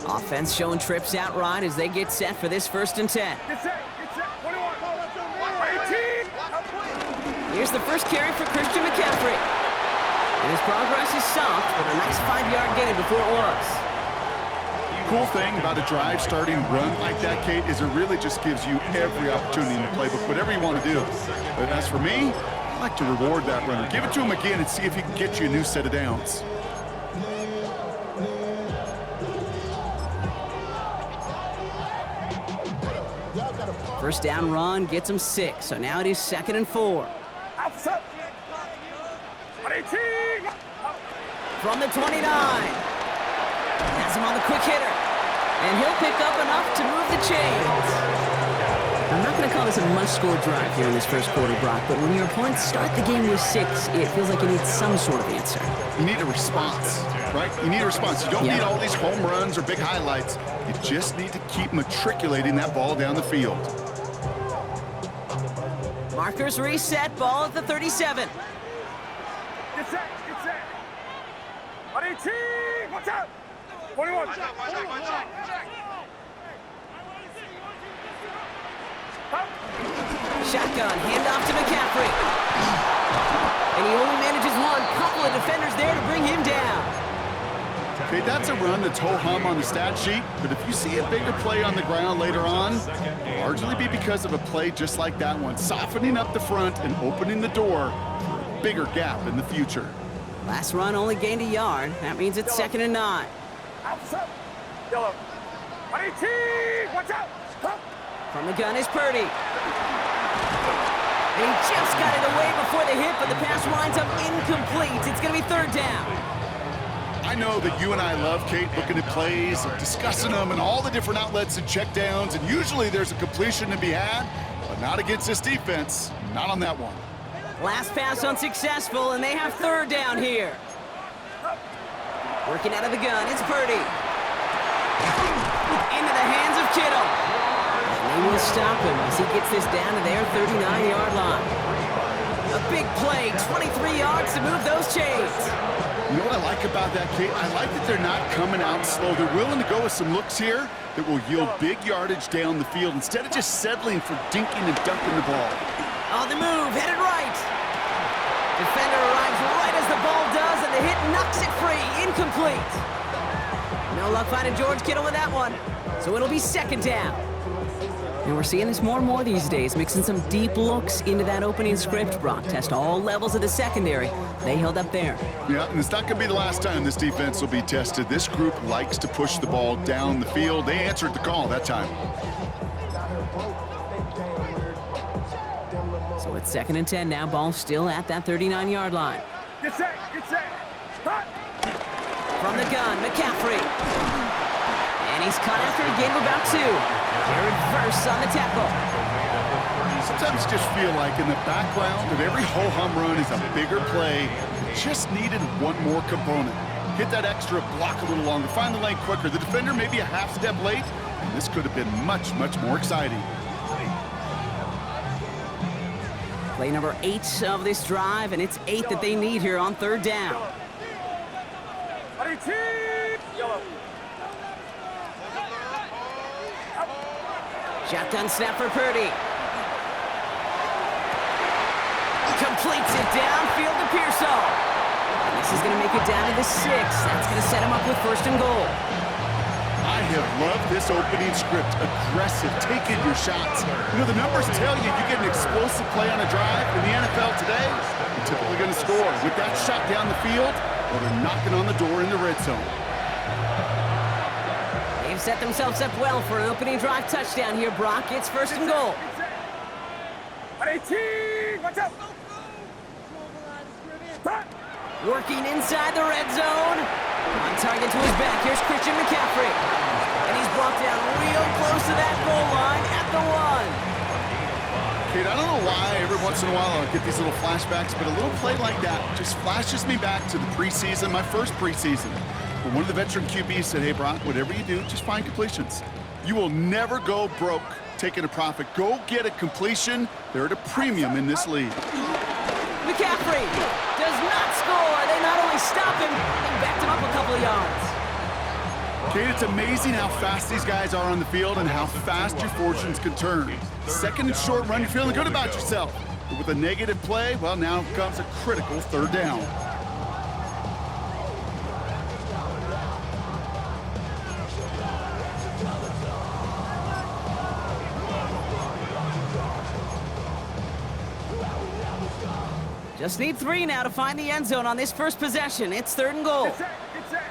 Offense showing trips out right as they get set for this 1st and 10. Get set. 21. 18. Here's the first carry for Christian McCaffrey. And his progress is soft, but a nice 5-yard gain before it was. Cool thing about a drive starting run like that, Kate, is it really just gives you every opportunity in the playbook, whatever you want to do. But as for me, I like to reward that runner. Give it to him again and see if he can get you a new set of downs. First down run gets him 6, so now it is 2nd and 4. Outside. 18. From the 29. Has him on the quick hitter. And he'll pick up enough to move the chains. I'm not going to call this a must-score drive here in this first quarter, Brock, but when your opponents start the game with 6, it feels like you need some sort of answer. You need a response, right? You need a response. You don't need all these home runs or big highlights. You just need to keep matriculating that ball down the field. Markers reset, ball at the 37. Get set. 18. Watch out. 21. Watch out. Shotgun, handoff to McCaffrey. And he only manages one. Couple of defenders there to bring him down. Okay, that's a run that's ho-hum on the stat sheet, but if you see a bigger play on the ground later on, it'll largely be because of a play just like that one, softening up the front and opening the door for a bigger gap in the future. Last run only gained a yard. That means it's 2nd and 9. Outside. Yellow. 18. Watch out. From the gun is Purdy. And he just got it away before the hit, but the pass winds up incomplete. It's going to be 3rd down. I know that you and I love, Kate, looking at plays and discussing them and all the different outlets and checkdowns, and usually there's a completion to be had, but not against this defense. Not on that one. Last pass unsuccessful, and they have 3rd down here. Working out of the gun, it's Purdy. Into the hands of Kittle. And they will stop him as he gets this down to their 39-yard line. A big play, 23 yards to move those chains. You know what I like about that, Kate? I like that they're not coming out slow. They're willing to go with some looks here that will yield big yardage down the field instead of just settling for dinking and dunking the ball. On the move, headed right. Defender arrives right as the ball does, and the hit knocks it free. Incomplete. No luck finding George Kittle with that one. So it'll be 2nd down. And we're seeing this more and more these days, mixing some deep looks into that opening script, Brock. Test all levels of the secondary. They held up there. Yeah, and it's not going to be the last time this defense will be tested. This group likes to push the ball down the field. They answered the call that time. So it's 2nd and 10 now. Ball still at that 39-yard line. Get set. Hot. From the gun, McCaffrey. And he's caught after a gain of about 2. Jared Verse on the tackle. Sometimes just feel like in the background of every ho-hum run is a bigger play. It just needed one more component. Hit that extra block a little longer, find the lane quicker. The defender maybe a half step late, and this could have been much, much more exciting. Play number 8 of this drive, and it's 8 that they need here on 3rd down. 18. Yellow. Shotgun snap for Purdy. Completes it downfield to Pearsall. And this is going to make it down to the 6. That's going to set him up with 1st and goal. I have loved this opening script. Aggressive, taking your shots. You know, the numbers tell you get an explosive play on a drive. In the NFL today, you're typically going to score. With that shot down the field, well, they're knocking on the door in the red zone. They've set themselves up well for an opening drive touchdown here, Brock. It's 1st and goal. 18. Watch out. Working inside the red zone. On target to his back. Here's Christian McCaffrey. And he's brought down real close to that goal line at the 1. Kate, I don't know why every once in a while I'll get these little flashbacks, but a little play like that just flashes me back to the preseason, my first preseason. When one of the veteran QBs said, hey, Brock, whatever you do, just find completions. You will never go broke taking a profit. Go get a completion. They're at a premium in this league. McCaffrey does not score. They not only stop him, they backed him up a couple of yards. Kate, it's amazing how fast these guys are on the field and how fast your fortunes can turn. Second and short run, you're feeling good about yourself. But with a negative play, well, now comes a critical third down. Just need 3 now to find the end zone on this first possession. It's 3rd and goal. Get set. Get set.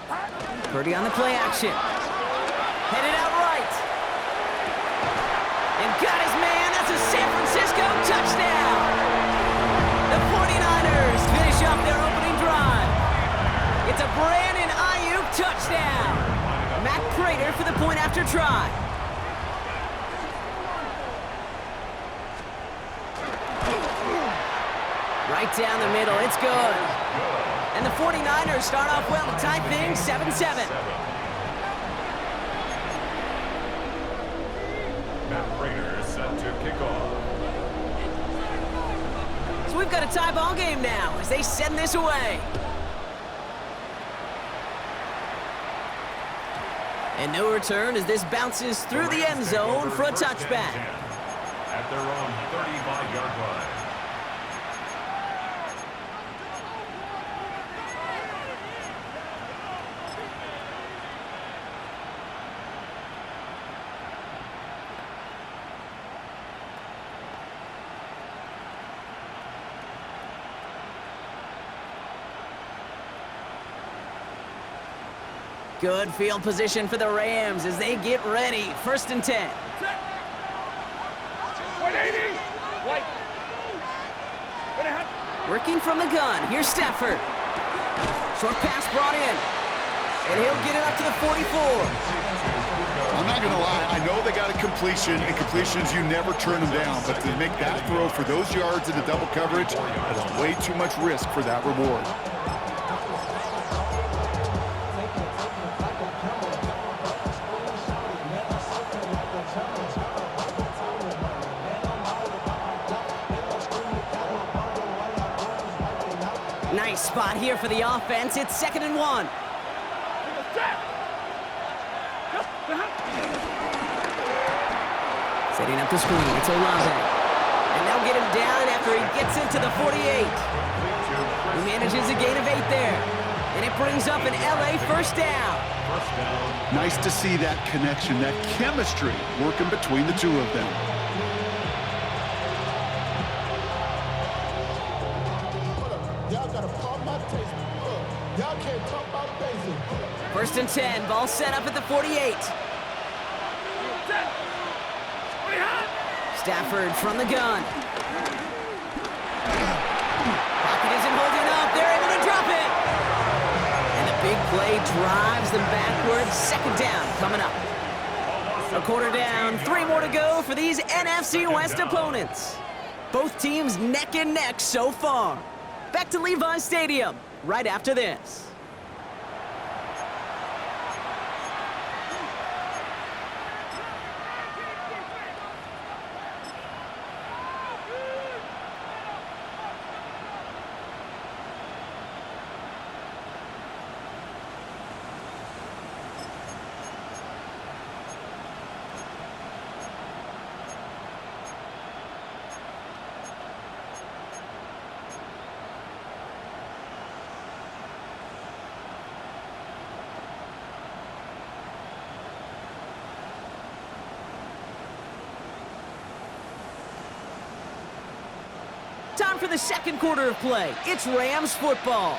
Hot. Purdy on the play action. Headed out right. And got his man. That's a San Francisco touchdown. The 49ers finish off their opening drive. It's a Brandon Ayuk touchdown. Matt Prater for the point after try. Right down the middle, it's good. And the 49ers start off well to tie things 7-7. Matt Prater is set to kick off. So we've got a tie ball game now as they send this away. And no return as this bounces through the end zone for a touchback. At their own 35-yard line. Good field position for the Rams as they get ready. 1st and 10. 180. White. Working from the gun. Here's Stafford. Short pass brought in. And he'll get it up to the 44. I'm not going to lie. I know they got a completion, and completions, you never turn them down. But to make that throw for those yards in the double coverage, that's way too much risk for that reward. Nice spot here for the offense. It's 2nd and 1. Setting up the screen. It's Olave. And they'll get him down after he gets into the 48. He manages a gain of 8 there. And it brings up an LA first down. Nice to see that connection, that chemistry working between the two of them. Y'all gotta pump my taste. Y'all can't talk about basic. 1st and 10. Ball set up at the 48. Stafford from the gun. Pocket isn't holding up. They're able to drop it. And the big play drives them backwards. 2nd down coming up. A quarter down. 3 more to go for these NFC West opponents. Both teams neck and neck so far. Back to Levi's Stadium right after this. Time for the 2nd quarter of play. It's Rams football.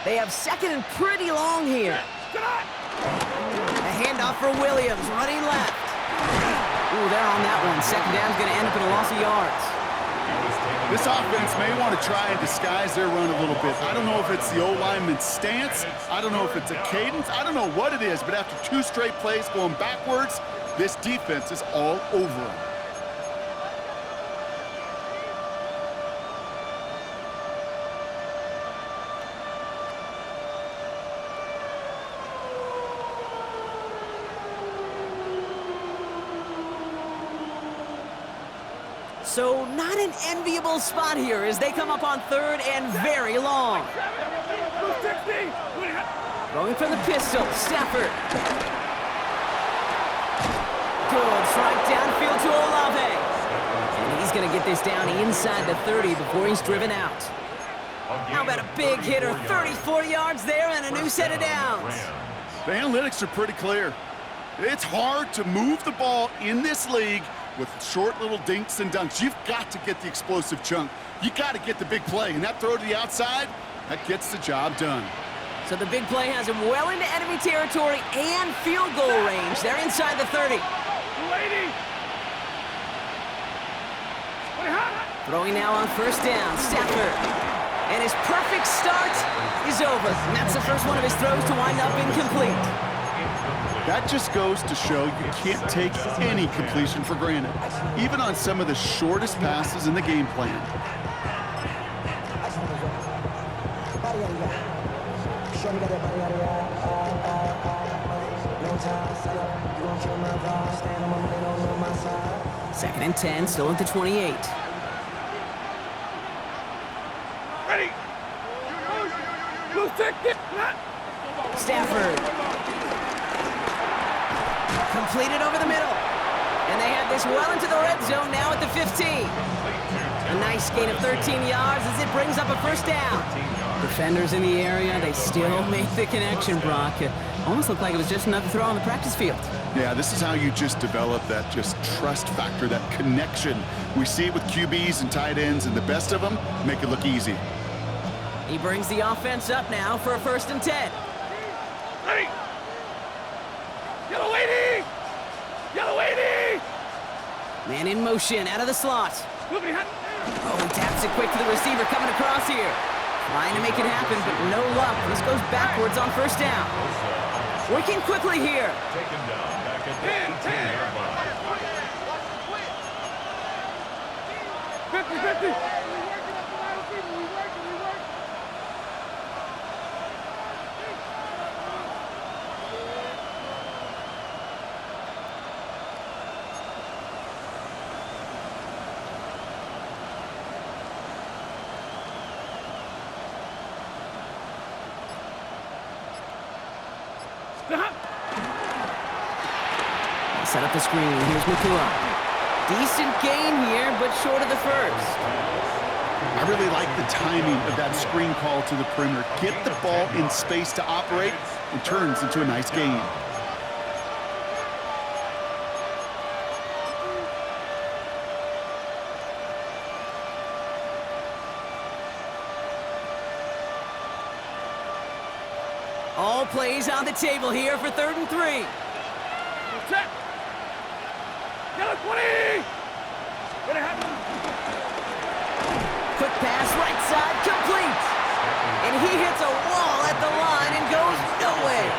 They have 2nd and pretty long here. A handoff for Williams, running left. Ooh, they're on that one. 2nd down's going to end up in a loss of yards. This offense may want to try and disguise their run a little bit. I don't know if it's the O-lineman's stance. I don't know if it's a cadence. I don't know what it is, but after 2 straight plays going backwards, this defense is all over them. So not an enviable spot here as they come up on 3rd and very long. Throwing from the pistol, Stafford. Good strike downfield to Olave. And he's going to get this down inside the 30 before he's driven out. How about a big hitter, 34 yards there and a new set of downs. The analytics are pretty clear. It's hard to move the ball in this league with short little dinks and dunks. You've got to get the explosive chunk. You got to get the big play, and that throw to the outside, that gets the job done. So the big play has him well into enemy territory and field goal range. They're inside the 30. Throwing now on first down, Stafford. And his perfect start is over. And that's the first one of his throws to wind up incomplete. That just goes to show you can't take any completion for granted, even on some of the shortest passes in the game plan. Second and 10, still at the 28. Ready. Blue ticket. Stafford. Completed over the middle. And they have this well into the red zone now at the 15. A nice gain of 13 yards as it brings up a first down. Defenders in the area, they still make the connection, Brock. It almost looked like it was just another throw on the practice field. Yeah, this is how you just develop that just trust factor, that connection. We see it with QBs and tight ends, and the best of them make it look easy. He brings the offense up now for a first and 10. Ready. Yellow lady. Yellow lady. Man in motion, out of the slot. Moving hot. Oh, he taps it quick to the receiver coming across here. Trying to make it happen, but no luck. This goes backwards on first down. Working quickly here. Taken down back at the 18-yard line. 50-50. Set up the screen. Here's Nakua. Decent gain here, but short of the first. I really like the timing of that screen call to the perimeter. Get the ball in space to operate and turns into a nice gain. All plays on the table here for 3rd and 3. Set. Yellow 20. What happened? Quick pass, right side, complete. And he hits a wall at the line and goes nowhere.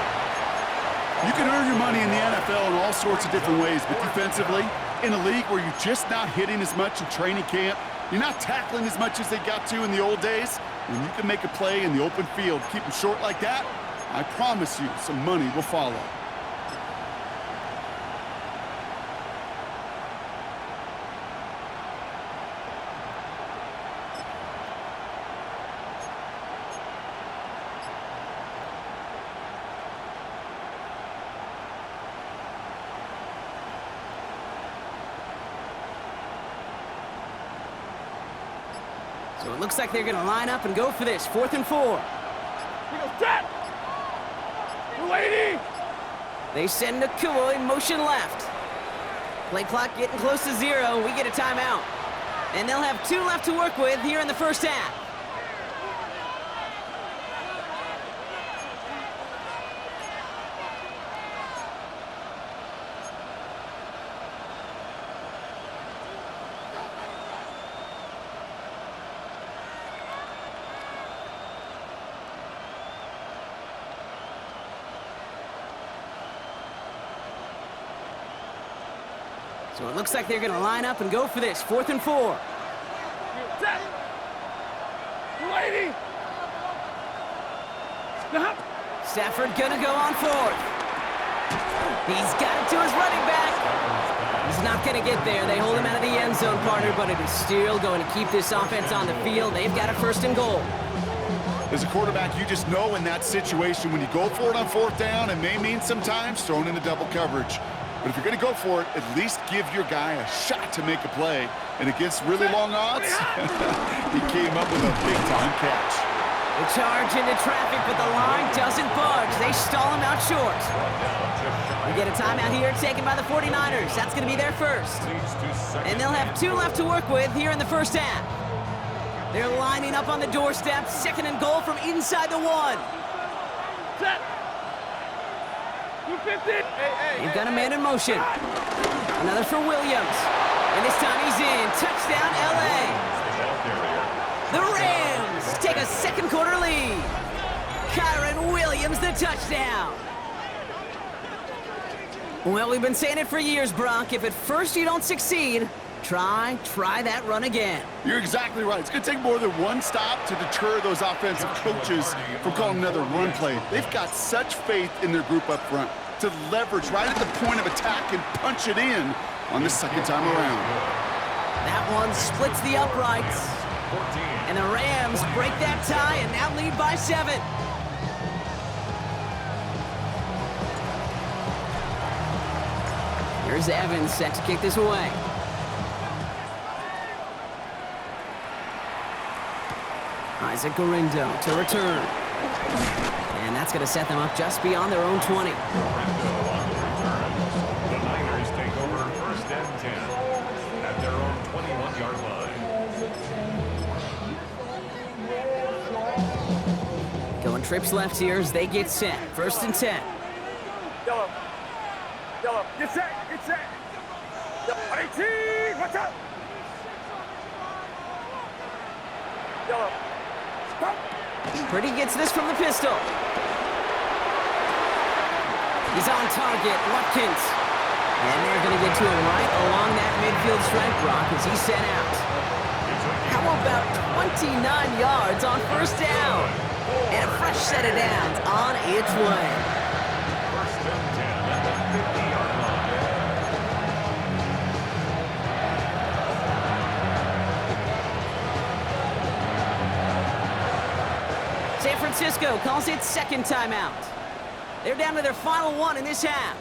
You can earn your money in the NFL in all sorts of different ways, but defensively, in a league where you're just not hitting as much in training camp, you're not tackling as much as they got to in the old days, when you can make a play in the open field, keep them short like that, I promise you some money will follow. So it looks like they're going to line up and go for this. 4th and 4. He goes set. You're waiting. They send Nakua in motion left. Play clock getting close to 0. We get a timeout. And they'll have 2 left to work with here in the first half. So it looks like they're going to line up and go for this. 4th and 4. Set. You're waiting. Stafford going to go on 4th. He's got it to his running back. He's not going to get there. They hold him out of the end zone, partner, but it is still going to keep this offense on the field. They've got a 1st and goal. As a quarterback, you just know in that situation when you go for it on fourth down, it may mean sometimes thrown into double coverage. But if you're going to go for it, at least give your guy a shot to make a play. And against really long odds, he came up with a big-time catch. They charge into traffic, but the line doesn't budge. They stall him out short. We get a timeout here taken by the 49ers. That's going to be their first. And they'll have 2 left to work with here in the first half. They're lining up on the doorstep. 2nd and goal from inside the 1. Set. 250. You've got a man in motion. Another for Williams. And this time he's in. Touchdown, LA. The Rams take a second quarter lead. Kyron Williams, the touchdown. Well, we've been saying it for years, Brock. If at first you don't succeed, try that run again. You're exactly right. It's going to take more than one stop to deter those offensive coaches from calling another run play. They've got such faith in their group up front to leverage right at the point of attack and punch it in on the second time around. That one splits the uprights. And the Rams break that tie and now lead by 7. Here's Evans set to kick this away. Isaac Garindo to return. And that's going to set them up just beyond their own 20. The Niners take over 1st and 10 at their own 21-yard line. Going trips left here as they get set. 1st and 10. Yellow. Yellow. Get set. Get set. Yellow. 18. Watch out. Yellow. Stop. Purdy gets this from the pistol. He's on target. Watkins. And they're going to get to him right along that midfield stripe, Brock, as he's sent out. How about 29 yards on 1st down? And a fresh set of downs on its way. 1st and 10 at the 50-yard line. San Francisco calls it 2nd timeout. They're down to their final 1 in this half.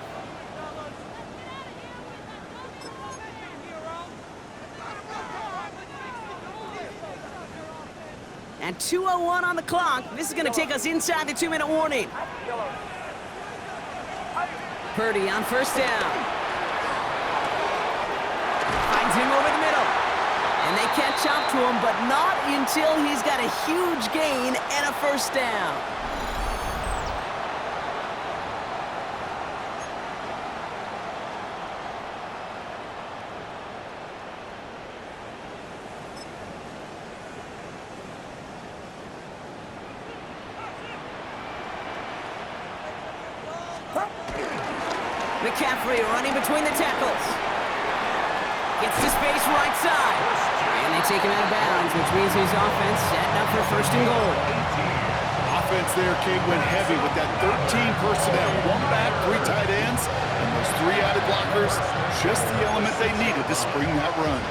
And 2:01 on the clock. This is going to take us inside the 2-minute warning. Purdy on 1st down. Finds him over the middle. And they catch up to him, but not until he's got a huge gain and a 1st down. McCaffrey running between the tackles. Gets to space right side. And they take him out of bounds, which means his offense setting up for 1st and goal. Offense there, Cade, went heavy with that 13 personnel. 1 back, 3 tight ends, and those 3 added blockers. Just the element they needed to spring that run.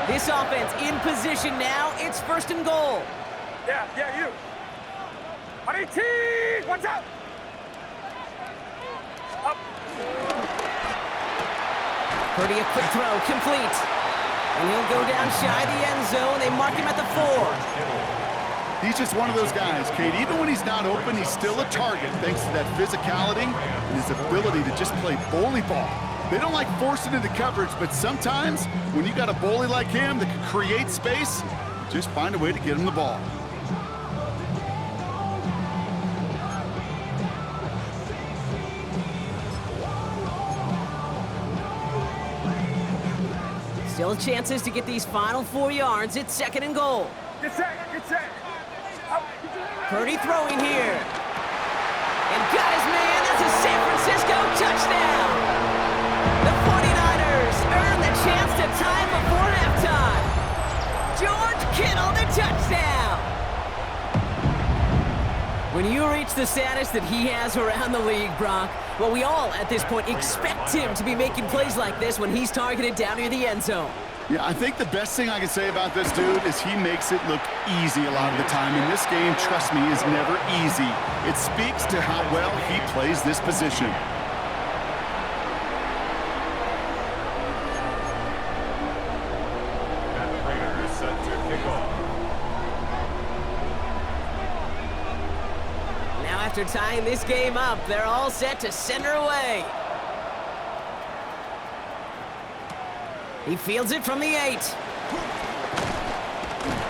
This offense in position now. It's 1st and goal. Yeah, you. 18. Watch out. Up. Purdy, a quick throw, complete. And he'll go down shy of the end zone. They mark him at the 4. He's just one of those guys, Kate. Even when he's not open, he's still a target thanks to that physicality and his ability to just play bully ball. They don't like forcing into coverage, but sometimes when you got a bully like him that can create space, just find a way to get him the ball. Still chances to get these final 4 yards. It's 2nd and goal. Get set. Get set. Up. Purdy throwing here. And got his man. That's a San Francisco touchdown. The 49ers earn the chance to tie before halftime. George Kittle, the touchdown. When you reach the status that he has around the league, Brock, Well, we all, at this point, expect him to be making plays like this when he's targeted down near the end zone. Yeah, I think the best thing I can say about this dude is he makes it look easy a lot of the time. And this game, trust me, is never easy. It speaks to how well he plays this position. That trainer is set to kick off. Now, after tying this game up, they're all set to send her away. He fields it from the 8.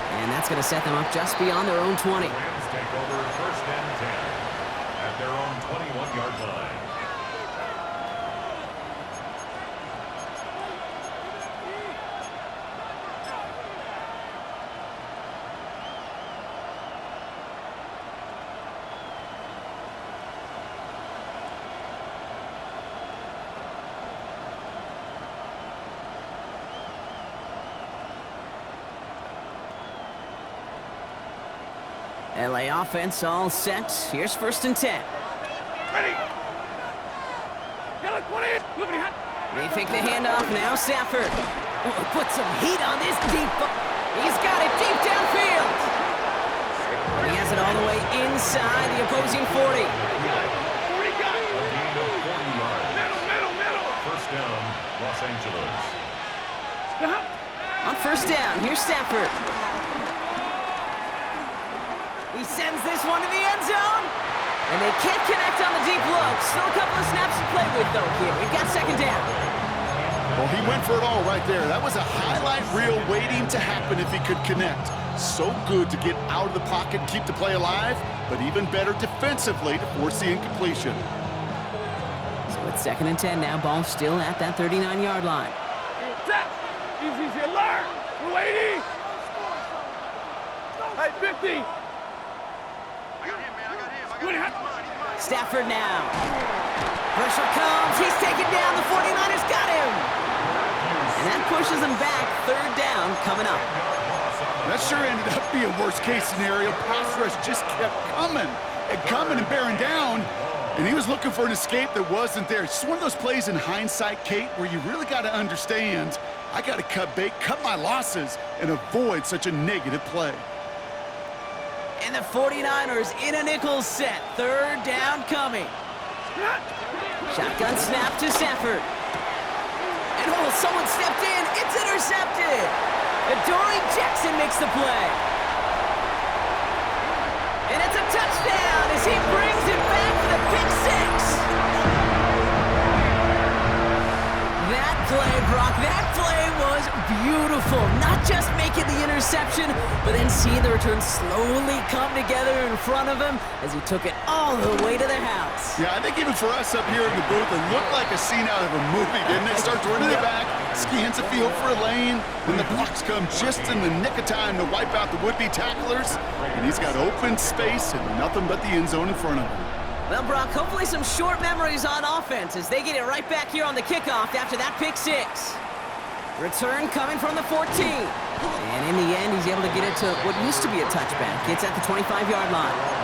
And that's going to set them up just beyond their own 20. Rams take over first and 10 at their own 21-yard line. LA offense all set. Here's first and 10. Ready. Yellow 20. Moving hot. They fake the handoff. Now Stafford. Oh, put some heat on this deep. He's got it deep downfield. He has it all the way inside the opposing 40. 40 got. A gain of 40 yards. Middle. First down, Los Angeles. On first down, here's Stafford. He sends this one to the end zone. And they can't connect on the deep look. Still a couple of snaps to play with, though, here. We've got second down. Well, he went for it all right there. That was a highlight reel waiting to happen if he could connect. So good to get out of the pocket and keep the play alive, but even better defensively to force the incompletion. So it's second and 10 now. Ball still at that 39-yard line. Tap. Easy alert. 280. Hey, 50. Stafford now. Pressure comes. He's taken down. The 49ers got him. And that pushes him back. Third down coming up. That sure ended up being worst-case scenario. Pass rush just kept coming and bearing down. And he was looking for an escape that wasn't there. It's just one of those plays in hindsight, Kate, where you really got to understand, I got to cut bait, cut my losses, and avoid such a negative play. And the 49ers in a nickel set. Third down coming. Shotgun snap to Stafford. And someone stepped in. It's intercepted. Adoree Jackson makes the play. And it's a touchdown as he brings it back for the pick six. That play, Brock, that play was beautiful. Not just making the interception, but then seeing the return slowly come together in front of him as he took it all the way to the house. Yeah, I think even for us up here in the booth, it looked like a scene out of a movie, didn't it? Starts running it back, scans the field for a lane, then the blocks come just in the nick of time to wipe out the would-be tacklers, and he's got open space and nothing but the end zone in front of him. Well, Brock, hopefully some short memories on offense as they get it right back here on the kickoff after that pick six. Return coming from the 14. And in the end, he's able to get it to what used to be a touchback. It's at the 25-yard line.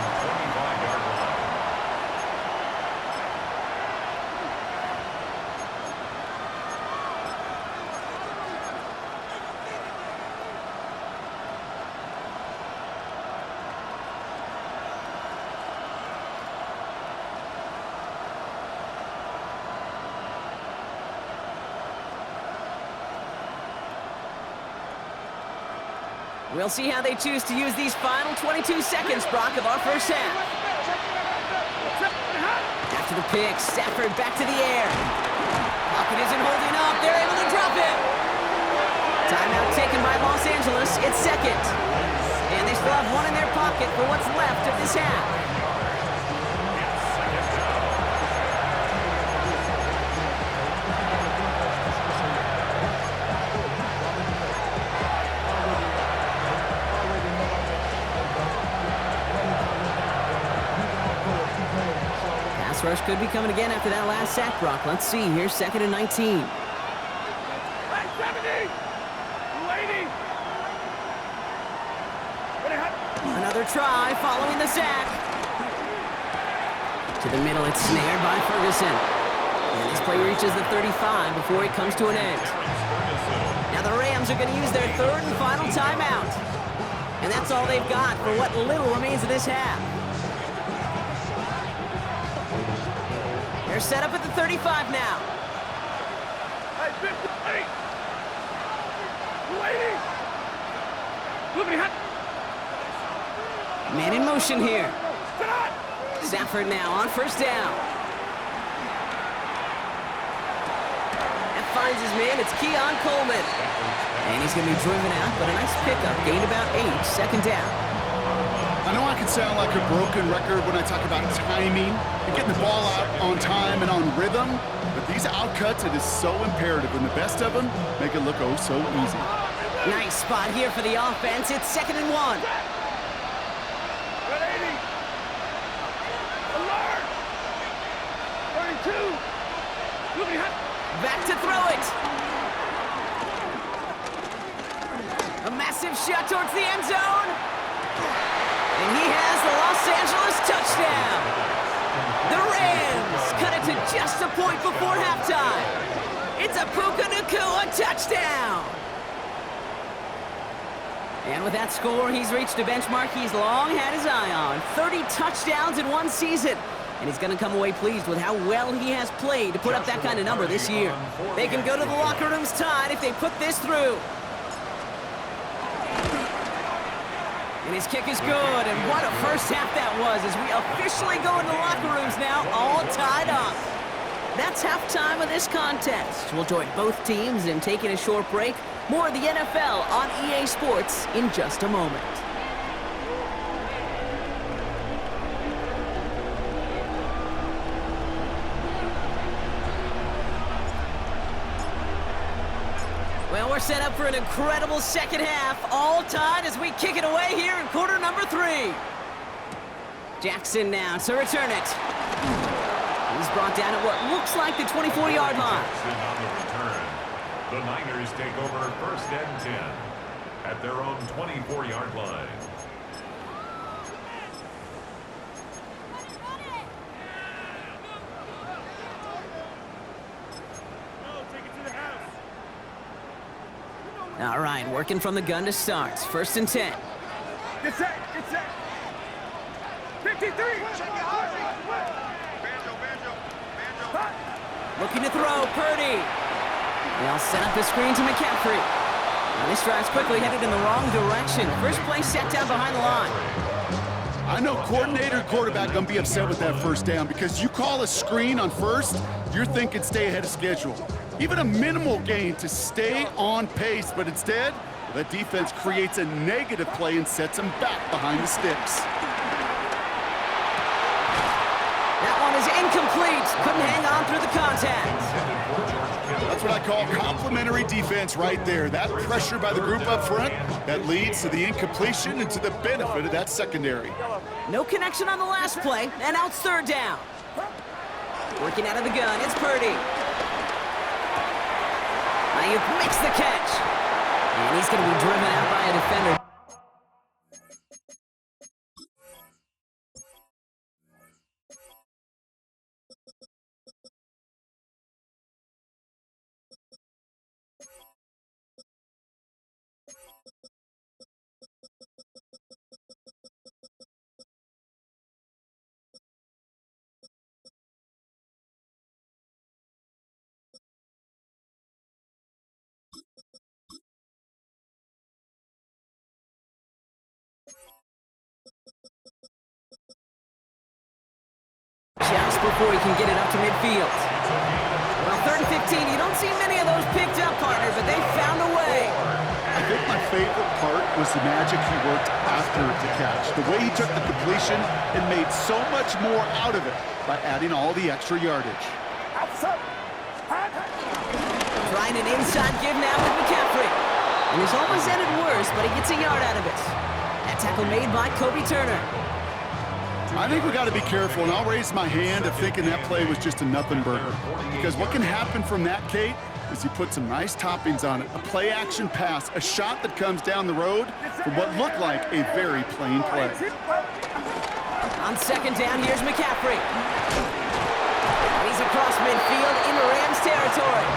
We'll see how they choose to use these final 22 seconds, Brock, of our first half. After the pick, Stafford back to the air. Pocket isn't holding up. They're able to drop it. Timeout taken by Los Angeles. It's second. And they still have one in their pocket for what's left of this half. Rush could be coming again after that last sack, Brock. Let's see. Here's second and 19. 70. 280. Another try following the sack. To the middle, it's snared by Ferguson. And this play reaches the 35 before it comes to an end. Now the Rams are going to use their third and final timeout. And that's all they've got for what little remains of this half. They're set up at the 35 now. Hey, 50, hey! Lady! Look at him! Man in motion here. Sit on! Stafford now on first down. That finds his man. It's Keon Coleman. And he's going to be driven out, but a nice pickup. Gained about 8, second down. I know I can sound like a broken record when I talk about timing and getting the ball out on time and on rhythm, but these outcuts, it is so imperative, and the best of them make it look oh so easy. Nice spot here for the offense. It's 2nd and 1. 180! Alert! 32! Look at him! Back to throw it. A massive shot towards the end zone. And he has the Los Angeles touchdown. The Rams cut it to just a point before halftime. It's a Puka Nacua touchdown. And with that score, he's reached a benchmark he's long had his eye on. 30 touchdowns in one season. And he's going to come away pleased with how well he has played to put up that kind of number this year. They can go to the locker rooms tied if they put this through. And his kick is good, and what a first half that was as we officially go into locker rooms now, all tied up. That's halftime of this contest. We'll join both teams in taking a short break. More of the NFL on EA Sports in just a moment. Well, we're set up for an incredible second half, all tied as we kick it away here in quarter number 3. Jackson now to return it. He's brought down at what looks like the 24-yard line. Jackson on the return. The Niners take over 1st and 10 at their own 24-yard line. All right, working from the gun to start. 1st and 10. Get set! Get set! 53! Looking to throw, Purdy. They'll set up the screen to McCaffrey. Now this drive's quickly headed in the wrong direction. First play set down behind the line. I know coordinator and quarterback gonna be upset with that first down because you call a screen on first, you're thinking stay ahead of schedule. Even a minimal gain to stay on pace, but instead, the defense creates a negative play and sets them back behind the sticks. That one is incomplete. Couldn't hang on through the contact. That's what I call complimentary defense right there. That pressure by the group up front, that leads to the incompletion and to the benefit of that secondary. No connection on the last play, and now it's 3rd down. Working out of the gun, it's Purdy. Ayuk makes the catch. And he's going to be driven out by a defender. Just before he can get it up to midfield. Well, 3rd and 15, you don't see many of those picked up, partner, but they found a way. I think my favorite part was the magic he worked after the catch. The way he took the completion and made so much more out of it by adding all the extra yardage. Trying an inside give now with McCaffrey. And he's almost ended worse, but he gets a yard out of it. That tackle made by Kobe Turner. I think we got to be careful, and I'll raise my hand of thinking that play was just a nothing burger. Because what can happen from that, Kate, is you put some nice toppings on it. A play-action pass, a shot that comes down the road from what looked like a very plain play. On second down, here's McCaffrey. He's across midfield into Rams territory.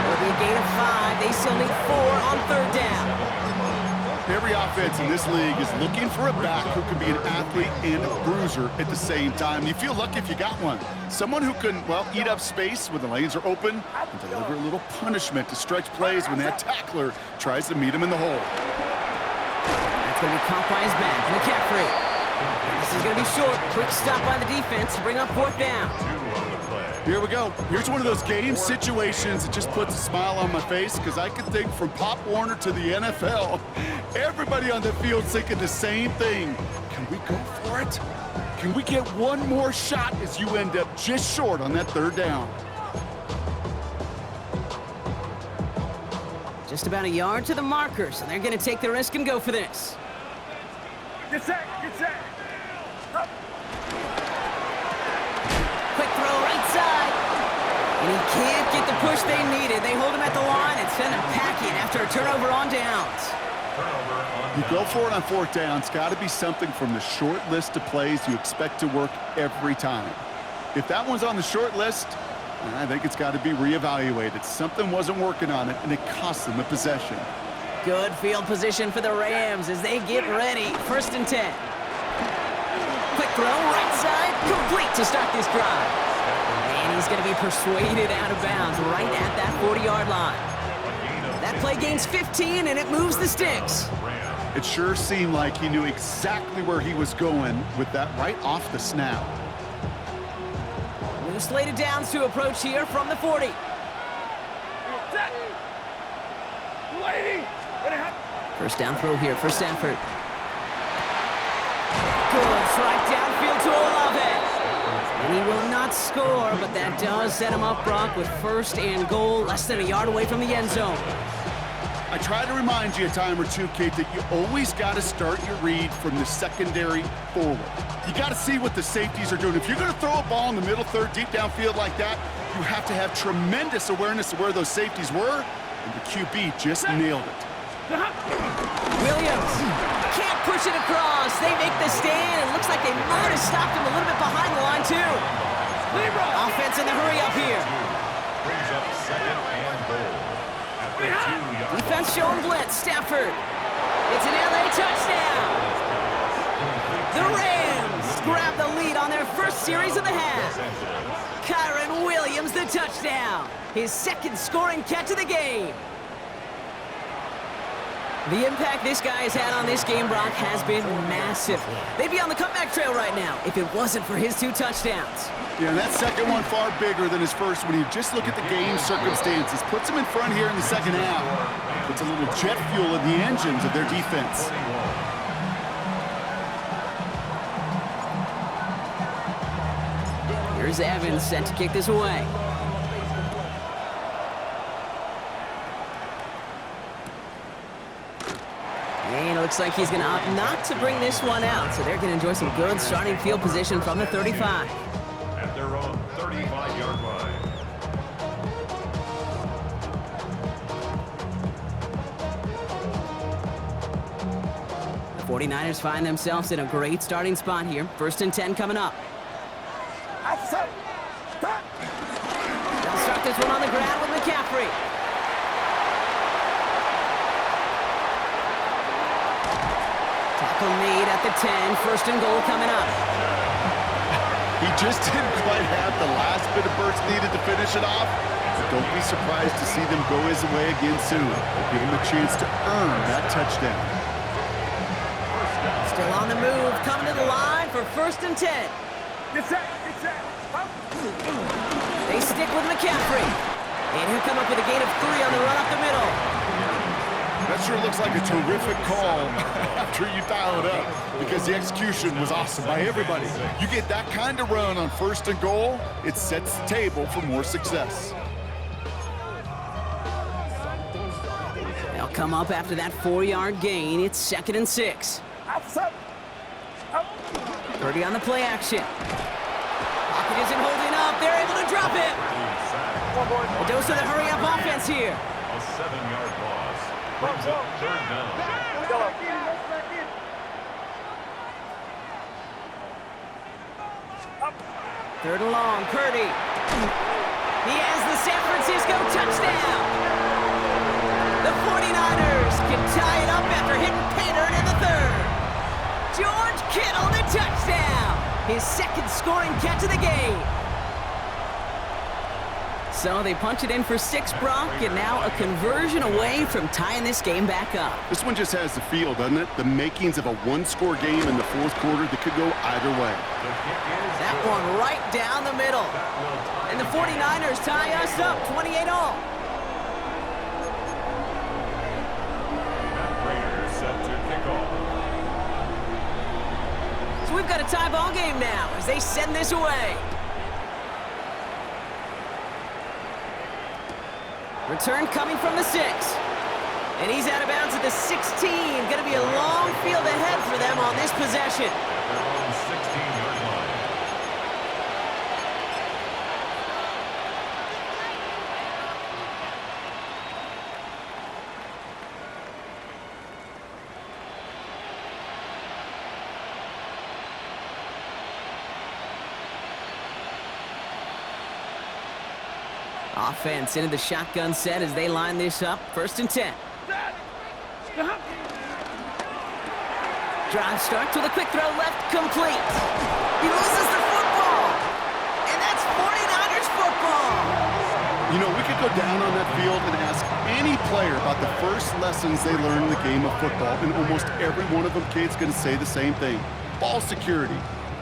It'll be a gain of 5. They still need 4 on third down. Every offense in this league is looking for a back who can be an athlete and a bruiser at the same time. You feel lucky if you got one. Someone who can, well, eat up space when the lanes are open and deliver a little punishment to stretch plays when that tackler tries to meet him in the hole. That's going to be caught by his back. McCaffrey. This is going to be short. Quick stop by the defense to bring up fourth down. Here we go. Here's one of those game situations that just puts a smile on my face because I can think from Pop Warner to the NFL, everybody on the field thinking the same thing. Can we go for it? Can we get one more shot as you end up just short on that third down? Just about a yard to the marker, so they're going to take the risk and go for this. Get set, get set. Up. Quick throw right side. And he can't get the push they needed. They hold him at the line and send him packing after a turnover on downs. You go for it on fourth down. It's got to be something from the short list of plays you expect to work every time. If that one's on the short list, I think it's got to be reevaluated. Something wasn't working on it, and it cost them a possession. Good field position for the Rams as they get ready. First and 10. Quick throw, right side, complete to start this drive. And he's going to be persuaded out of bounds right at that 40-yard line. That play gains 15, and it moves the sticks. It sure seemed like he knew exactly where he was going with that right off the snap. New slated downs to approach here from the 40. Set. Lady. First down throw here for Stanford. Good strike downfield to Olave. And he will not score, but that does set him up, Brock, with first and goal, less than a yard away from the end zone. I try to remind you a time or two, Kate, that you always got to start your read from the secondary forward. You got to see what the safeties are doing. If you're going to throw a ball in the middle third, deep downfield like that, you have to have tremendous awareness of where those safeties were, and the QB just nailed it. Williams can't push it across. They make the stand. It looks like they might have stopped him a little bit behind the line, too. Offense in the hurry up here. Brings up second and goal at the 2-yard line. Defense showing blitz. Stafford. It's an LA touchdown. The Rams grab the lead on their first series of the half. Kyron Williams, the touchdown. His second scoring catch of the game. The impact this guy has had on this game, Brock, has been massive. They'd be on the comeback trail right now if it wasn't for his 2 touchdowns. Yeah, and that second one far bigger than his first when you just look at the game circumstances. Puts him in front here in the second half. Puts a little jet fuel in the engines of their defense. Here's Evans set to kick this away. And it looks like he's going to opt not to bring this one out, so they're going to enjoy some good starting field position from the 35. At their own 35-yard line. The 49ers find themselves in a great starting spot here. First and 10 coming up. Outside. They'll start this one on the ground with McCaffrey. Tackle made at the 10. First and goal coming up. He just didn't quite have the last bit of burst needed to finish it off. But don't be surprised to see them go his way again soon. Give him a chance to earn that touchdown. Still on the move, coming to the line for first and 10. Get set, get set. Up. They stick with McCaffrey. And he'll come up with a gain of 3 on the run up the middle. That sure looks like a terrific call after you dial it up because the execution was awesome by everybody. You get that kind of run on first and goal, it sets the table for more success. They'll come up after that 4-yard gain. It's second and 6. Outside. Up. 30 on the play action. Pocket isn't holding up. They're able to drop it. A dose of the hurry-up offense here. A 7-yard loss. Brings up third down. Third and long, Purdy. He has the San Francisco touchdown. The 49ers can tie it up after hitting Pater in the third. George Kittle, the touchdown. His second scoring catch of the game. So they punch it in for 6, Brock, and now a conversion away from tying this game back up. This one just has the feel, doesn't it? The makings of a one-score game in the fourth quarter that could go either way. That one right down the middle. And the 49ers tie us up 28-all. Raiders set to kick off. So we've got a tie ball game now as they send this away. Return coming from the 6. And he's out of bounds at the 16. Going to be a long field ahead for them on this possession. Their own 16-yard line. Offense into the shotgun set as they line this up. 1st and 10. Drive starts with a quick throw left, complete. He loses the football. And that's 49ers football. You know, we could go down on that field and ask any player about the first lessons they learned in the game of football, and almost every one of them kids going to say the same thing. Ball security.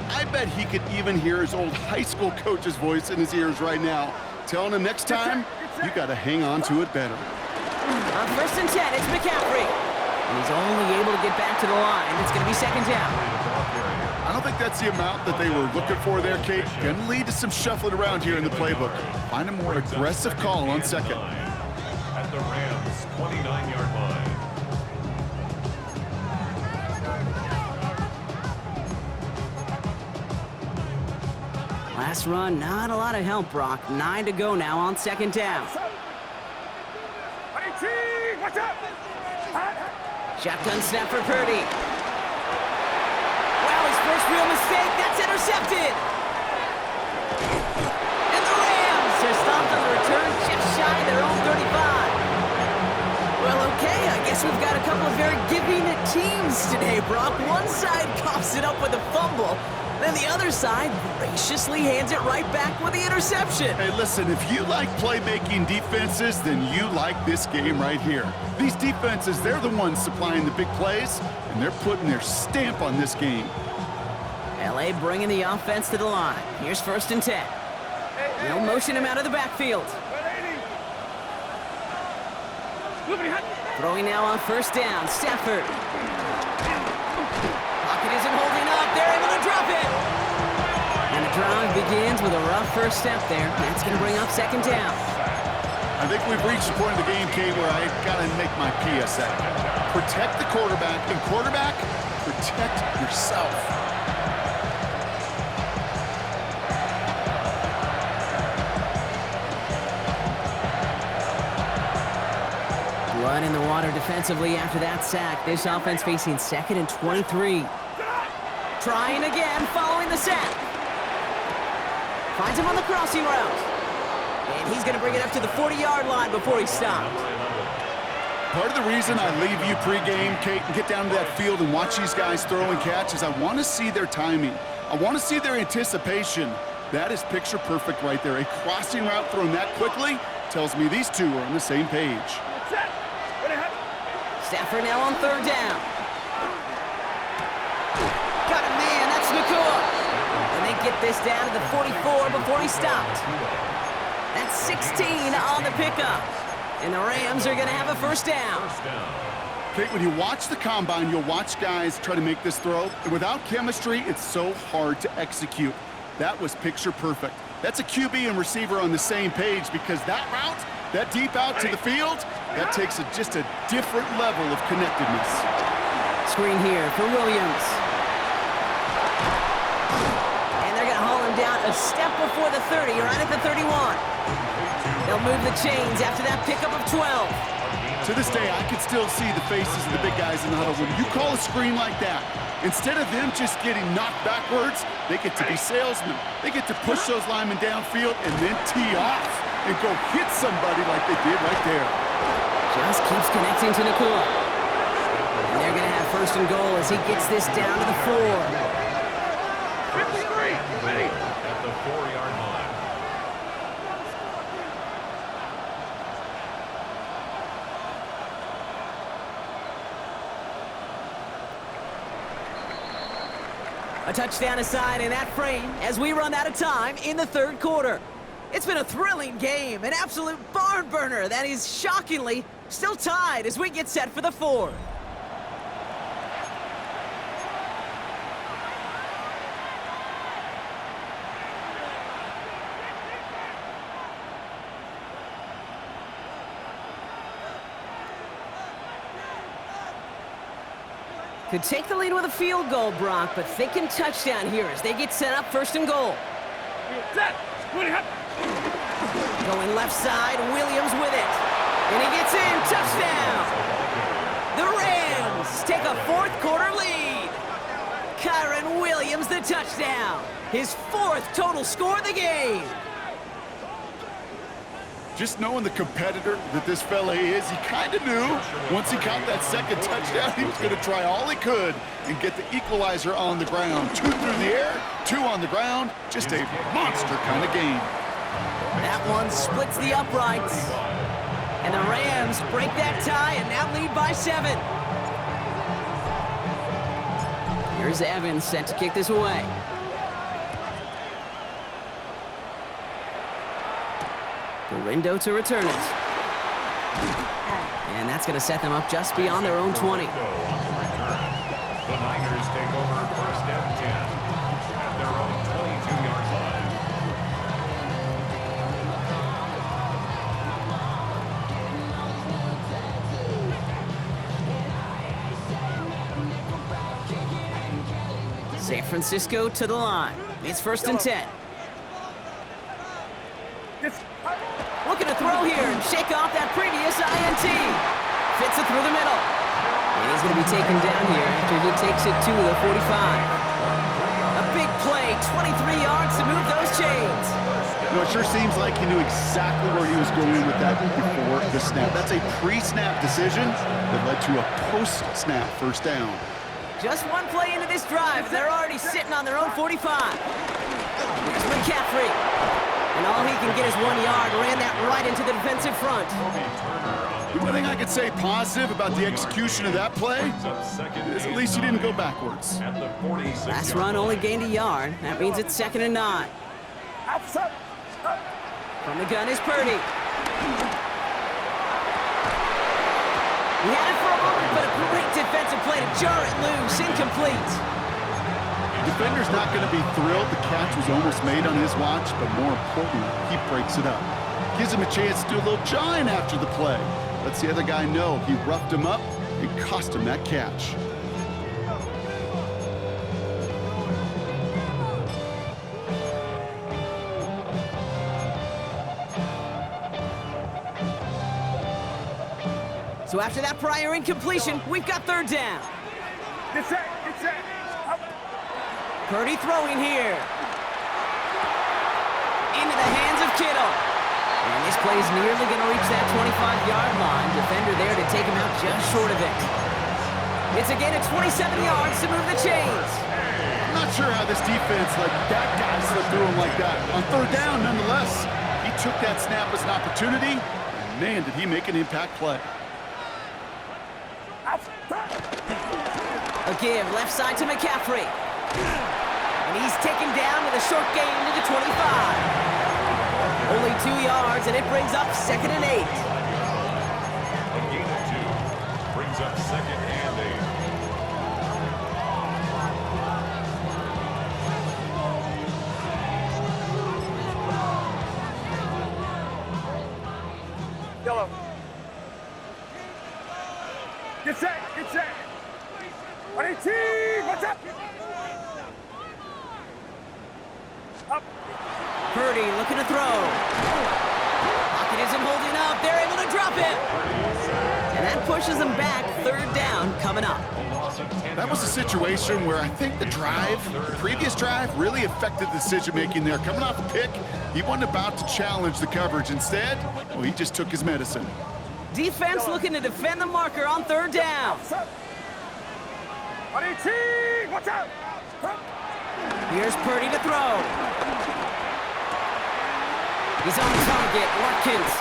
I bet he could even hear his old high school coach's voice in his ears right now, telling him next time, you got to hang on to it better. On 1st and 10, it's McCaffrey. And he's only able to get back to the line. It's going to be 2nd down. I don't think that's the amount that they were looking for there, Kate. Going to lead to some shuffling around here in the playbook. Find a more aggressive call on 2nd. At the Rams' 29-yard line. Last run, not a lot of help, Brock. 9 to go now on 2nd down. Watch out! Shotgun snap for Purdy. Wow, his first real mistake. That's intercepted. And the Rams are stopped on the return just shy of their own 35. Well, okay, I guess we've got a couple of very giving teams today, Brock. One side coughs it up with a fumble. Then the other side graciously hands it right back with the interception. Hey, listen, if you like playmaking defenses, then you like this game right here. These defenses, they're the ones supplying the big plays, and they're putting their stamp on this game. LA bringing the offense to the line. Here's 1st and 10. They'll motion him out of the backfield. Throwing now on 1st down. Stafford. Pocket isn't holding up. They're able to drop it. And the drive begins with a rough first step there. That's going to bring up 2nd down. I think we've reached the point of the game, Kate, where I got to make my PSA. Protect the quarterback, and quarterback, protect yourself. Blood in the water defensively after that sack. This offense facing 2nd and 23. Trying again, following the sack. Finds him on the crossing route. And he's going to bring it up to the 40-yard line before he stopped. Part of the reason I leave you pregame, Kate, and get down to that field and watch these guys throw and catch is I want to see their timing. I want to see their anticipation. That is picture perfect right there. A crossing route thrown that quickly tells me these two are on the same page. Stafford now on 3rd down. Got a man, that's Nakua. And they get this down to the 44 before he stopped. That's 16 on the pickup. And the Rams are going to have a 1st down. Kate, when you watch the combine, you'll watch guys try to make this throw. And without chemistry, it's so hard to execute. That was picture perfect. That's a QB and receiver on the same page because that route, that deep out to the field, that takes just a different level of connectedness. Screen here for Williams. And they're going to haul him down a step before the 30, right at the 31. They'll move the chains after that pickup of 12. To this day, I can still see the faces of the big guys in the huddle. When you call a screen like that, instead of them just getting knocked backwards, they get to be salesmen. They get to push those linemen downfield and then tee off and go hit somebody like they did right there. Just keeps connecting to Nakua. And they're going to have first and goal as he gets this down to the 4. Ready at the 4-yard line. A touchdown aside in that frame as we run out of time in the third quarter. It's been a thrilling game, an absolute barn burner that is shockingly still tied as we get set for the 4th. Could take the lead with a field goal, Brock, but thinking touchdown here as they get set up first and goal. Going left side, Williams with it. And he gets in, touchdown! The Rams take a fourth quarter lead. Kyron Williams the touchdown. His 4th total score of the game. Just knowing the competitor that this fella is, he kind of knew once he caught that second touchdown, he was going to try all he could and get the equalizer on the ground. 2 through the air, 2 on the ground. Just a monster kind of game. That one splits the uprights. And the Rams break that tie and now lead by 7. Here's Evans set to kick this away. Gorindo to return it. And that's going to set them up just beyond their own 20. The Niners take over first and 10 at their own 22-yard line. San Francisco to the line. It's first and 10. Looking to throw here and shake off that previous INT. Fits it through the middle. And he's going to be taken down here after he takes it to the 45. A big play, 23 yards to move those chains. You know, it sure seems like he knew exactly where he was going with that before the snap. That's a pre-snap decision that led to a post-snap first down. Just one play into this drive, and they're already sitting on their own 45. Here's McCaffrey. And all he can get is 1 yard, ran that right into the defensive front. The one thing I could say positive about the execution of that play is at least he didn't go backwards. Last run only gained a yard. That means it's 2nd and 9. From the gun is Purdy. He had it for a moment, but a great defensive play to jar it loose, incomplete. Defender's not going to be thrilled the catch was almost made on his watch, but more importantly, he breaks it up. Gives him a chance to do a little jawing after the play. Lets the other guy know he roughed him up and cost him that catch. So after that prior incompletion, we've got 3rd down. Get set, get set. Purdy throwing here. Into the hands of Kittle. And this play is nearly going to reach that 25-yard line. Defender there to take him out just short of it. It's a gain of 27 yards to move the chains. I'm not sure how this defense let that guy slip through him like that. On 3rd down, nonetheless, he took that snap as an opportunity. And man, did he make an impact play. A give left side to McCaffrey. And he's taken down with a short gain to the 25. Only 2 yards, and it brings up 2nd and 8. A gain of 2 brings up 2nd and 8. Yellow. Get set, get set. 18, what's up? Up. Purdy looking to throw. Pocket isn't holding up. They're able to drop it. And That pushes them back. Third down coming up. That was a situation where I think the previous drive, really affected the decision-making there. Coming off a pick, he wasn't about to challenge the coverage. Instead, well, he just took his medicine. Defense looking to defend the marker on third down. Watch out! Here's Purdy to throw. He's on target, Watkins.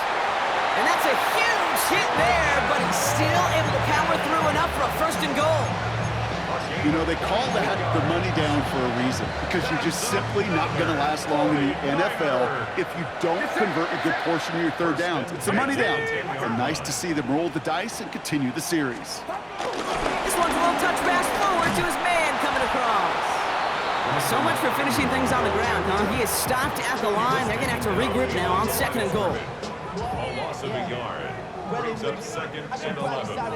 And that's a huge hit there, but he's still able to power through enough for a first and goal. You know, they call that the money down for a reason, because you're just simply not going to last long in the NFL if you don't convert a good portion of your third downs. It's the money down. And nice to see them roll the dice and continue the series. This one's a little touch pass forward to his man coming across. So much for finishing things on the ground, huh? He is stopped at the line. They're going to have to regroup now on second and goal. A loss of a yard. Brings up second and 11. At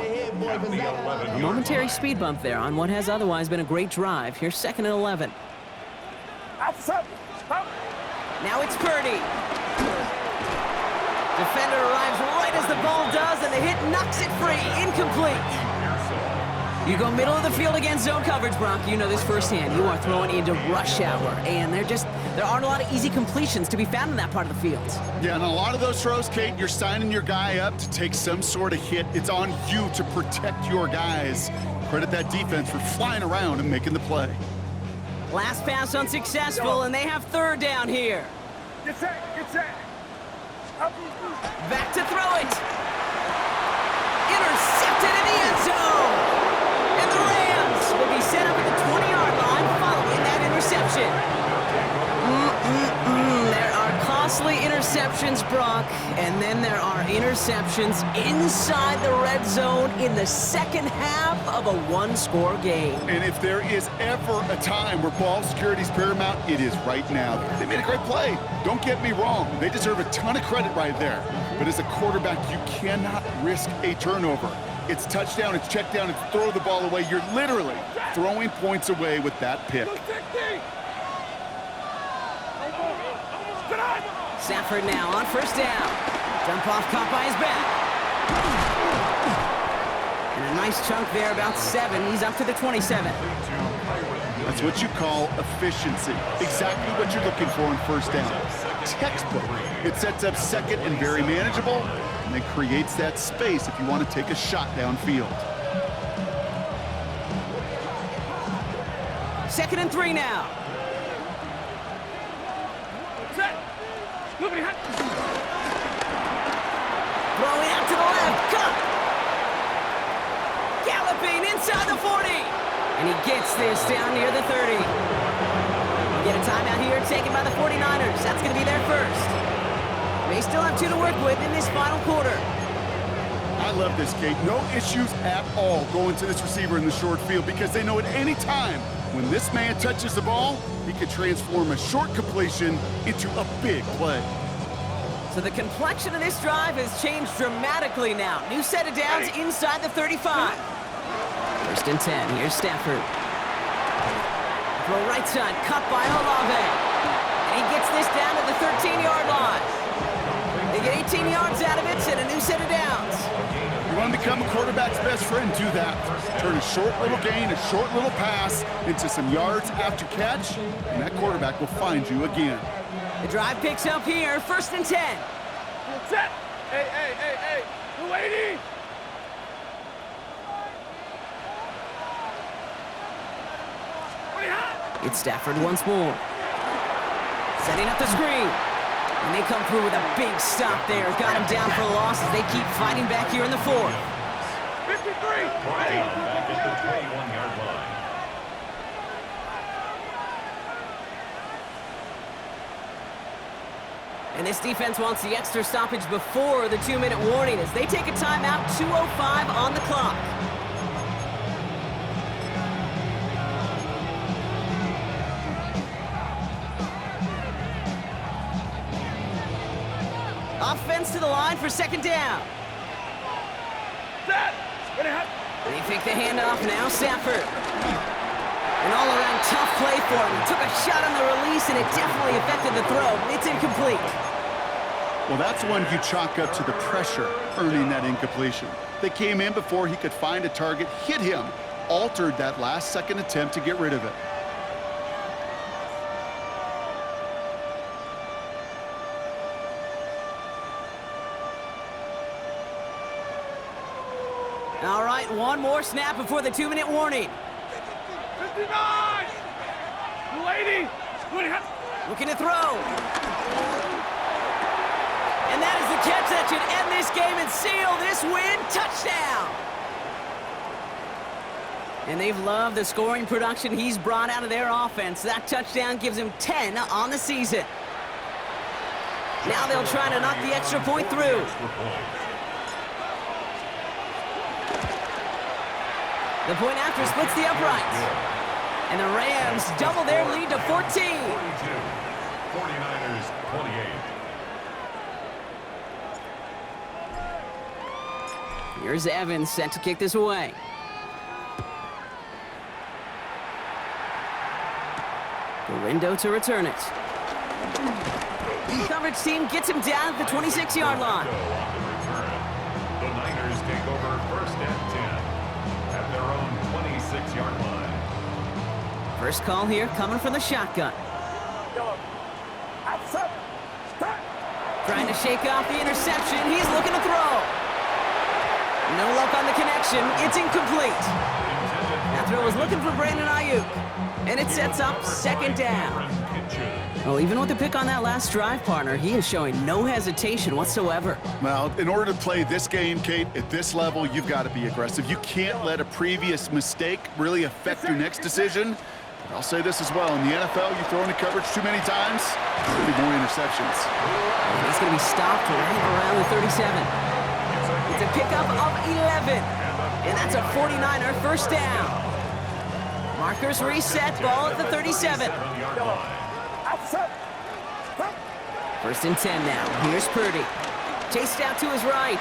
the 11 A momentary speed bump there on what has otherwise been a great drive. Here's second and 11. Now it's Purdy. Defender arrives right as the ball does, and the hit knocks it free. Incomplete. You go middle of the field against zone coverage, Brock. You know this firsthand. You are throwing into rush hour, and there aren't a lot of easy completions to be found in that part of the field. Yeah, and a lot of those throws, Kate, you're signing your guy up to take some sort of hit. It's on you to protect your guys. Credit that defense for flying around and making the play. Last pass unsuccessful, and they have third down here. Get set! Back to throw it. Intercepted in the end zone. And the Rams will be set up at the 20-yard line following that interception. There are costly interceptions, Brock, and then there are interceptions inside the red zone in the second half of a one-score game. And if there is ever a time where ball security is paramount, it is right now. They made a great play. Don't get me wrong. They deserve a ton of credit right there. But as a quarterback, you cannot risk a turnover. It's touchdown, it's check down, it's throw the ball away. You're literally throwing points away with that pick. Stafford now on first down. Dump off caught by his back. And a nice chunk there, about 7. He's up to the 27. That's what you call efficiency. Exactly what you're looking for in first down. Textbook. It sets up second and very manageable, and then creates that space if you want to take a shot downfield. Second and 3 now. Nobody had. Throwing out to the left. Cup. Galloping inside the 40. And he gets this down near the 30. Get a timeout here taken by the 49ers. That's going to be their first. They still have 2 to work with in this final quarter. I love this, Kate. No issues at all going to this receiver in the short field, because they know at any time when this man touches the ball, he could transform a short completion into a big play. So the complexion of this drive has changed dramatically now. New set of downs inside the 35. First and 10. Here's Stafford. Throw right side, cut by Olave. And he gets this down to the 13-yard line. They get 18 yards out of it and a new set of downs. You want to become a quarterback's best friend, do that. Turn a short little gain, a short little pass into some yards after catch, and that quarterback will find you again. The drive picks up here, first and 10. Set! Hey! The lady! It's Stafford once more. Setting up the screen. And they come through with a big stop there. Got him down for a loss as they keep fighting back here in the 4th. 53! back at the 21-yard line. And this defense wants the extra stoppage before the 2-minute warning as they take a timeout, 2:05 on the clock. Offense to the line for second down. They fake the handoff now, Stafford. An all-around tough play for him. He took a shot on the release, and it definitely affected the throw. It's incomplete. Well, that's one you chalk up to the pressure earning that incompletion. They came in before he could find a target, hit him, altered that last-second attempt to get rid of it. All right, one more snap before the 2-minute warning. 59! Lady! Looking to throw. And that is the catch that should end this game and seal this win. Touchdown! And they've loved the scoring production he's brought out of their offense. That touchdown gives him 10 on the season. Now they'll try to knock the extra point through. The point after splits the uprights. And the Rams double their lead to 14. 49ers 28. Here's Evans set to kick this away. The window to return it. The coverage team gets him down at the 26-yard line. The Niners take over first and 10 at their own 26-yard line. First call here coming from the shotgun. Trying to shake off the interception. He's looking to throw. No luck on the connection. It's incomplete. That throw was looking for Brandon Ayuk. And it sets up second down. Well, even with the pick on that last drive, partner, he is showing no hesitation whatsoever. Well, in order to play this game, Kate, at this level, you've got to be aggressive. You can't let a previous mistake really affect your next decision. But I'll say this as well. In the NFL, you throw into coverage too many times, there'll be more interceptions. He's going to be stopped right around the 37. It's a pickup of 11. And that's a 49er first down. Markers reset, ball at the 37. First and 10 now. Here's Purdy. Chased out to his right.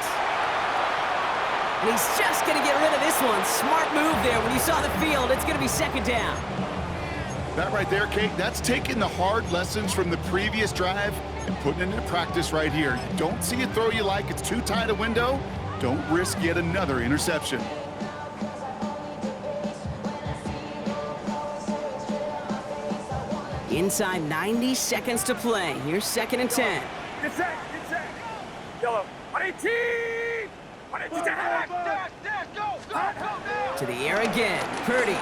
And he's just going to get rid of this one. Smart move there. When you saw the field, it's going to be second down. That right there, Kate, that's taking the hard lessons from the previous drive and putting it into practice right here. You don't see a throw you like, it's too tight a window. Don't risk yet another interception. Inside 90 seconds to play. Here's second and 10. Get set! Yellow. 18! 18! To the air again. Purdy.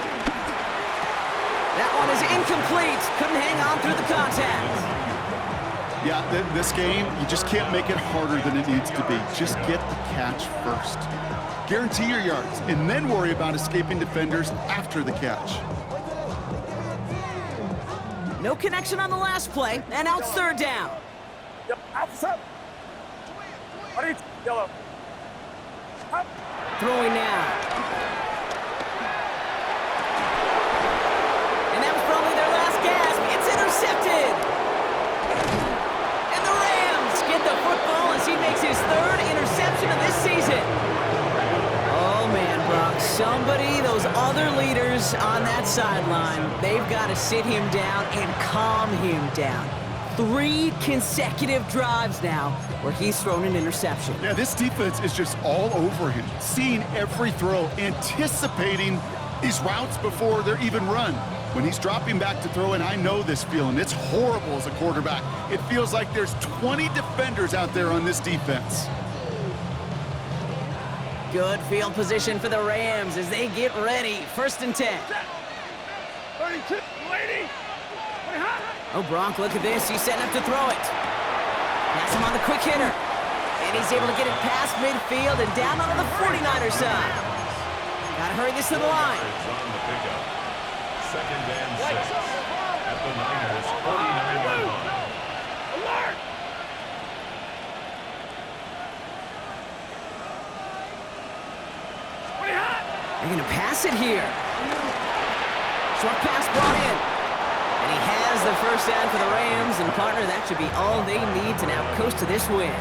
That one is incomplete. Couldn't hang on through the contact. Yeah, this game, you just can't make it harder than it needs to be. Just get the catch first. Guarantee your yards, and then worry about escaping defenders after the catch. No connection on the last play, and now it's third down. Yellow. Throwing now. And that was probably their last gasp. It's intercepted. And the Rams get the football as he makes his third interception of this season. Oh, man, Brock. Somebody, those other leaders on that sideline, they've got to sit him down and calm him down. 3 consecutive drives now where he's thrown an interception. Yeah, this defense is just all over him, seeing every throw, anticipating these routes before they're even run. When he's dropping back to throw, and I know this feeling, it's horrible as a quarterback. It feels like there's 20 defenders out there on this defense. Good field position for the Rams as they get ready. First and 10. 32, lady. Oh, Brock, look at this. He's setting up to throw it. Pass him on the quick hitter. And he's able to get it past midfield and down onto the 49er side. Gotta hurry this to the line. Second and 6 at the Niners 49-yard line. Alert! They're gonna pass it here. Short pass brought in. And he has the first down for the Rams, and partner, that should be all they need to now coast to this win.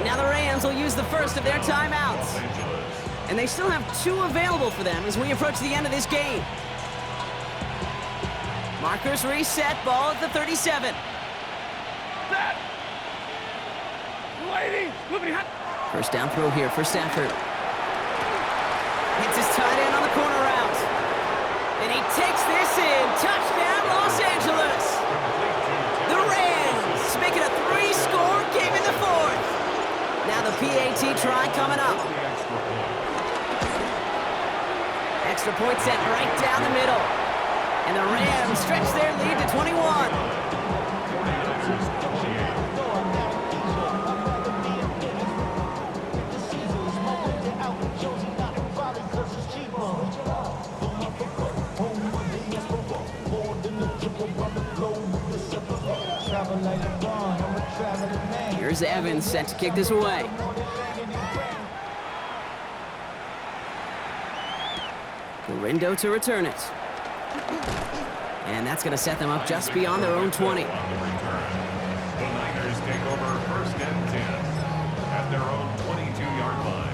Now the Rams will use the first of their timeouts. And they still have 2 available for them as we approach the end of this game. Markers reset, ball at the 37. Lady, loopity hot. First down throw here for Stafford. Hits his tight end on the corner route. And he takes this in. Touchdown, Los Angeles. The Rams making a 3-score game in the fourth. Now the PAT try coming up. Extra point set right down the middle. And the Rams stretch their lead to 21. Here's Evans set to kick this away. Garindo to return it. And that's going to set them up just beyond their own 20. The Niners take over first and 10 at their own 22-yard line.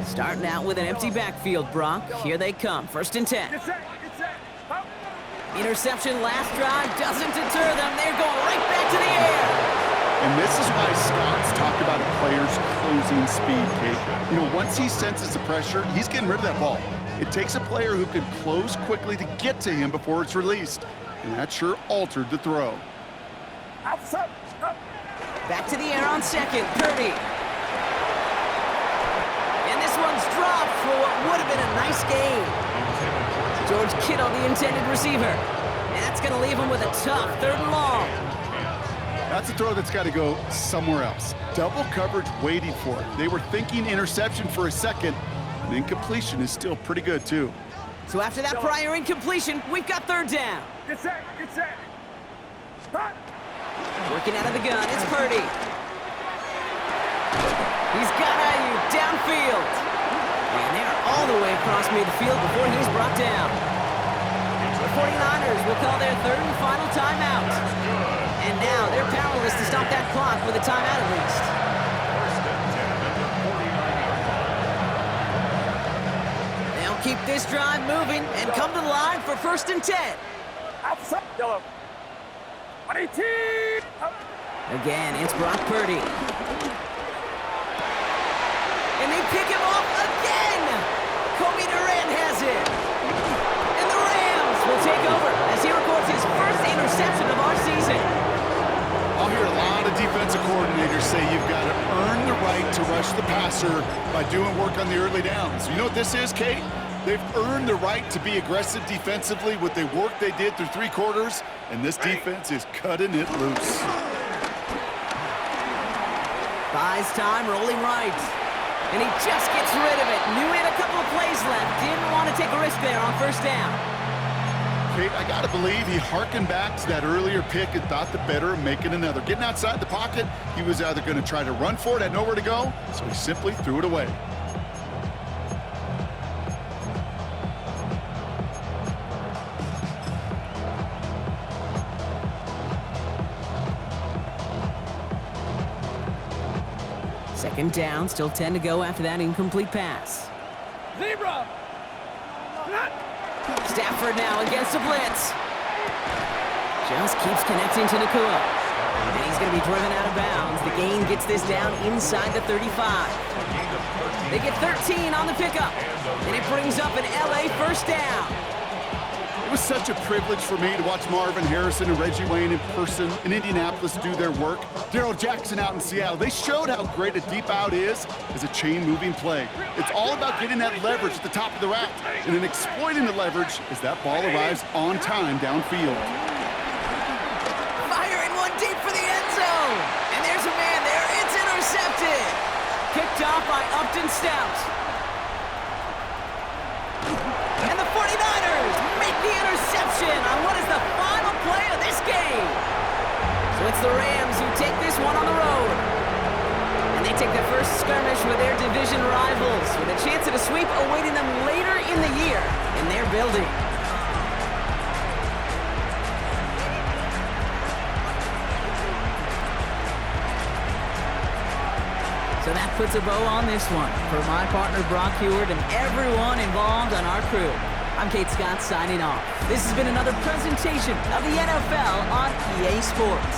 Starting out with an empty backfield, Brock. Here they come, 1st and 10. Get set, hop. Interception last drive doesn't deter them. They're going right back to the air. And this is why scouts talk about a player's closing speed, Kate. You know, once he senses the pressure, he's getting rid of that ball. It takes a player who can close quickly to get to him before it's released. And that sure altered the throw. Outside. Up. Back to the air on 2nd, Purdy. And this one's dropped for what would have been a nice gain. George Kittle, the intended receiver. And that's going to leave him with a tough 3rd and long. That's a throw that's got to go somewhere else. Double coverage waiting for it. They were thinking interception for a second, and incompletion is still pretty good, too. So after that prior incompletion, we've got 3rd down. Get set. Hot. Working out of the gun, it's Purdy. He's got Ayuk downfield. And they're all the way across midfield before he's brought down. The 49ers will call their 3rd and final timeout. And now they're powerless to stop that clock with a timeout at least. They'll keep this drive moving and come to the line for 1st and 10. Outside. Yellow. 18. Again, it's Brock Purdy. And they pick him off again! Kobe Durant has it. And the Rams will take over as he records his 1st interception of our season. I'll hear a lot of defensive coordinators say you've got to earn the right to rush the passer by doing work on the early downs. You know what this is, Kate? They've earned the right to be aggressive defensively with the work they did through 3 quarters, and this defense is cutting it loose. Buys time, rolling right. And he just gets rid of it. Knew he had a couple of plays left. Didn't want to take a risk there on 1st down. Kate, I got to believe he hearkened back to that earlier pick and thought the better of making another. Getting outside the pocket, he was either going to try to run for it, had nowhere to go, so he simply threw it away. Second down, still 10 to go after that incomplete pass. Zebra. Hot. Stafford now against a blitz. Just keeps connecting to Nakua. And he's going to be driven out of bounds. The gain gets this down inside the 35. They get 13 on the pickup. And it brings up an LA 1st down. It was such a privilege for me to watch Marvin Harrison and Reggie Wayne in person in Indianapolis do their work. Darrell Jackson out in Seattle. They showed how great a deep out is as a chain-moving play. It's all about getting that leverage at the top of the route and then exploiting the leverage as that ball arrives on time downfield. Firing one deep for the end zone. And there's a man there. It's intercepted. Picked off by Upton Stout. And the 49ers make the interception on what is the final play of this game. So it's the Rams who take this one on the road. And they take their first skirmish with their division rivals with a chance at a sweep awaiting them later in the year in their building. that puts a bow on this one. For my partner Brock Heward and everyone involved on our crew, I'm Kate Scott signing off. This has been another presentation of the NFL on EA Sports.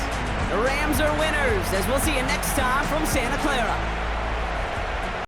The Rams are winners, as we'll see you next time from Santa Clara.